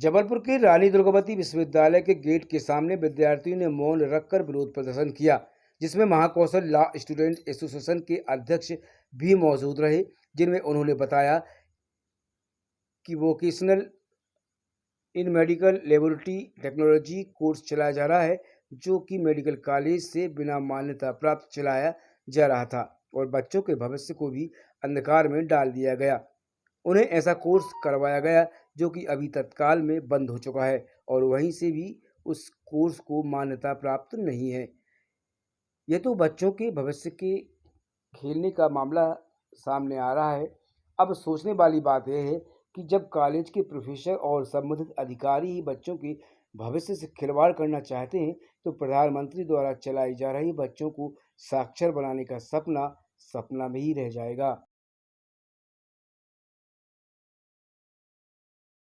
जबलपुर के रानी दुर्गावती विश्वविद्यालय के गेट के सामने विद्यार्थियों ने मौन रखकर विरोध प्रदर्शन किया, जिसमें महाकौशल लॉ स्टूडेंट एसोसिएशन के अध्यक्ष भी मौजूद रहे, जिनमें उन्होंने बताया कि वोकेशनल इन मेडिकल लेबोरेटरी टेक्नोलॉजी कोर्स चलाया जा रहा है, जो कि मेडिकल कॉलेज से बिना मान्यता प्राप्त चलाया जा रहा था और बच्चों के भविष्य को भी अंधकार में डाल दिया गया। उन्हें ऐसा कोर्स करवाया गया जो कि अभी तत्काल में बंद हो चुका है और वहीं से भी उस कोर्स को मान्यता प्राप्त नहीं है। ये तो बच्चों के भविष्य के खेलने का मामला सामने आ रहा है। अब सोचने वाली बात यह है कि जब कॉलेज के प्रोफेसर और संबंधित अधिकारी ही बच्चों के भविष्य से खिलवाड़ करना चाहते हैं, तो प्रधानमंत्री द्वारा चलाई जा रही बच्चों को साक्षर बनाने का सपना सपना में ही रह जाएगा।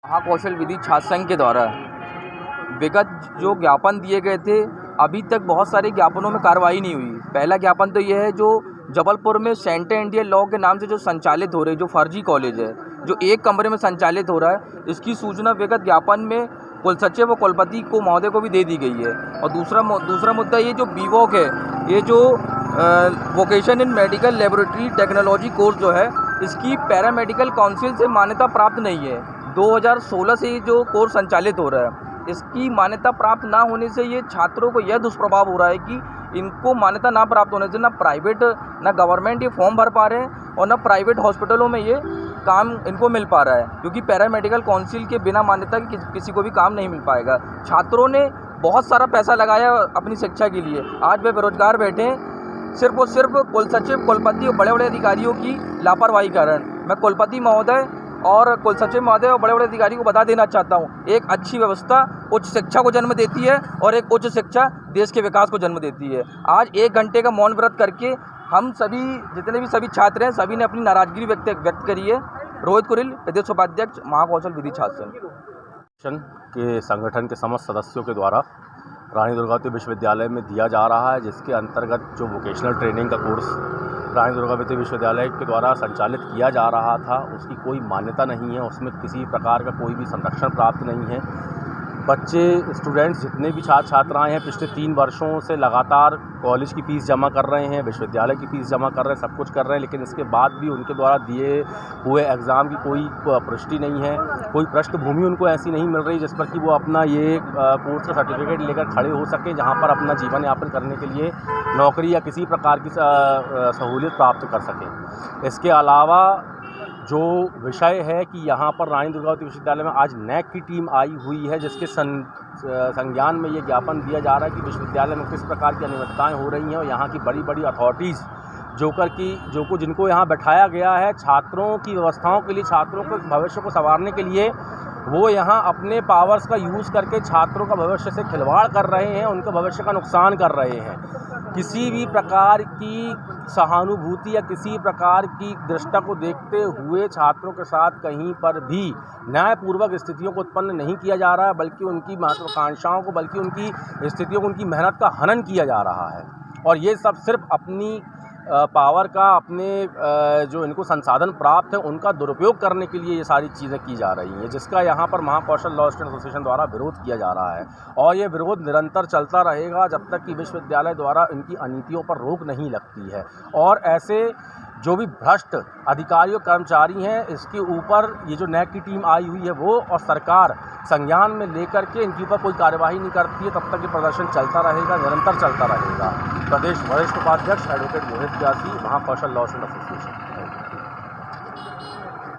महाकौशल विधि छात्र संघ के द्वारा विगत जो ज्ञापन दिए गए थे, अभी तक बहुत सारे ज्ञापनों में कार्रवाई नहीं हुई। पहला ज्ञापन तो यह है जो जबलपुर में सेंटर इंडिया लॉ के नाम से जो संचालित हो रही, जो फर्जी कॉलेज है, जो एक कमरे में संचालित हो रहा है, इसकी सूचना विगत ज्ञापन में कुल सचिव व कुलपति को महोदय को भी दे दी गई है। और दूसरा मुद्दा ये जो बीवॉक है, ये जो vocation in medical laboratory technology course जो है, इसकी पैरामेडिकल काउंसिल से मान्यता प्राप्त नहीं है। 2016 से जो कोर्स संचालित हो रहा है, इसकी मान्यता प्राप्त ना होने से ये छात्रों को यह दुष्प्रभाव हो रहा है कि इनको मान्यता ना प्राप्त होने से ना प्राइवेट ना गवर्नमेंट ये फॉर्म भर पा रहे हैं और ना प्राइवेट हॉस्पिटलों में ये काम इनको मिल पा रहा है, क्योंकि पैरामेडिकल काउंसिल के बिना मान्यता के किसी को भी काम नहीं मिल पाएगा। छात्रों ने बहुत सारा पैसा लगाया अपनी शिक्षा के लिए, आज वे बेरोजगार बैठे हैं सिर्फ और सिर्फ कुल सचिव, कुलपति और बड़े बड़े अधिकारियों की लापरवाही कारण। मैं कुलपति महोदय और कुल सचिव महोदय और बड़े बड़े अधिकारी को बता देना चाहता हूँ, एक अच्छी व्यवस्था उच्च शिक्षा को जन्म देती है और एक उच्च शिक्षा देश के विकास को जन्म देती है। आज 1 घंटे का मौन व्रत करके हम सभी जितने भी सभी छात्र हैं, सभी ने अपनी नाराजगी व्यक्त करी है। रोहित कुरिल, प्रदेश उपाध्यक्ष, महाकौशल विधि छात्र संघ के संगठन के समस्त सदस्यों के द्वारा रानी दुर्गावती विश्वविद्यालय में दिया जा रहा है, जिसके अंतर्गत जो वोकेशनल ट्रेनिंग का कोर्स रानी दुर्गावती विश्वविद्यालय के द्वारा संचालित किया जा रहा था, उसकी कोई मान्यता नहीं है, उसमें किसी प्रकार का कोई भी संरक्षण प्राप्त नहीं है। बच्चे, स्टूडेंट्स, जितने भी छात्र छात्राएं हैं, पिछले 3 वर्षों से लगातार कॉलेज की फ़ीस जमा कर रहे हैं, विश्वविद्यालय की फ़ीस जमा कर रहे हैं, सब कुछ कर रहे हैं, लेकिन इसके बाद भी उनके द्वारा दिए हुए एग्ज़ाम की कोई पुष्टि नहीं है, कोई पृष्ठभूमि उनको ऐसी नहीं मिल रही जिस पर कि वो अपना ये कोर्स का सर्टिफिकेट लेकर खड़े हो सकें, जहाँ पर अपना जीवन यापन करने के लिए नौकरी या किसी प्रकार की सहूलियत प्राप्त कर सकें। इसके अलावा जो विषय है कि यहाँ पर रानी दुर्गावती विश्वविद्यालय में आज नैक की टीम आई हुई है, जिसके संज्ञान में ये ज्ञापन दिया जा रहा है कि विश्वविद्यालय में किस प्रकार की अनियमितताएँ हो रही हैं और यहाँ की बड़ी बड़ी अथॉरिटीज़ जिनको यहाँ बैठाया गया है छात्रों की व्यवस्थाओं के लिए, छात्रों के भविष्य को संवारने के लिए, वो यहाँ अपने पावर्स का यूज़ करके छात्रों का भविष्य से खिलवाड़ कर रहे हैं, उनके भविष्य का नुकसान कर रहे हैं। किसी भी प्रकार की सहानुभूति या किसी प्रकार की दृष्टता को देखते हुए छात्रों के साथ कहीं पर भी न्यायपूर्वक स्थितियों को उत्पन्न नहीं किया जा रहा है, बल्कि उनकी महत्वाकांक्षाओं को, बल्कि उनकी स्थितियों को, उनकी मेहनत का हनन किया जा रहा है। और ये सब सिर्फ अपनी पावर का, अपने जो इनको संसाधन प्राप्त है उनका दुरुपयोग करने के लिए ये सारी चीज़ें की जा रही हैं, जिसका यहाँ पर महाकौशल लॉ स्टूडेंट एसोसिएशन द्वारा विरोध किया जा रहा है। और ये विरोध निरंतर चलता रहेगा जब तक कि विश्वविद्यालय द्वारा इनकी अनीतियों पर रोक नहीं लगती है। और ऐसे जो भी भ्रष्ट अधिकारी और कर्मचारी हैं, इसके ऊपर ये जो नैक की टीम आई हुई है वो और सरकार संज्ञान में लेकर के इनके ऊपर कोई कार्यवाही नहीं करती है, तब तक ये प्रदर्शन चलता रहेगा, निरंतर चलता रहेगा। प्रदेश वरिष्ठ उपाध्यक्ष एडवोकेट रोहित व्यासी, महाकौशल लॉ स्टूडेंट एसोसिएशन।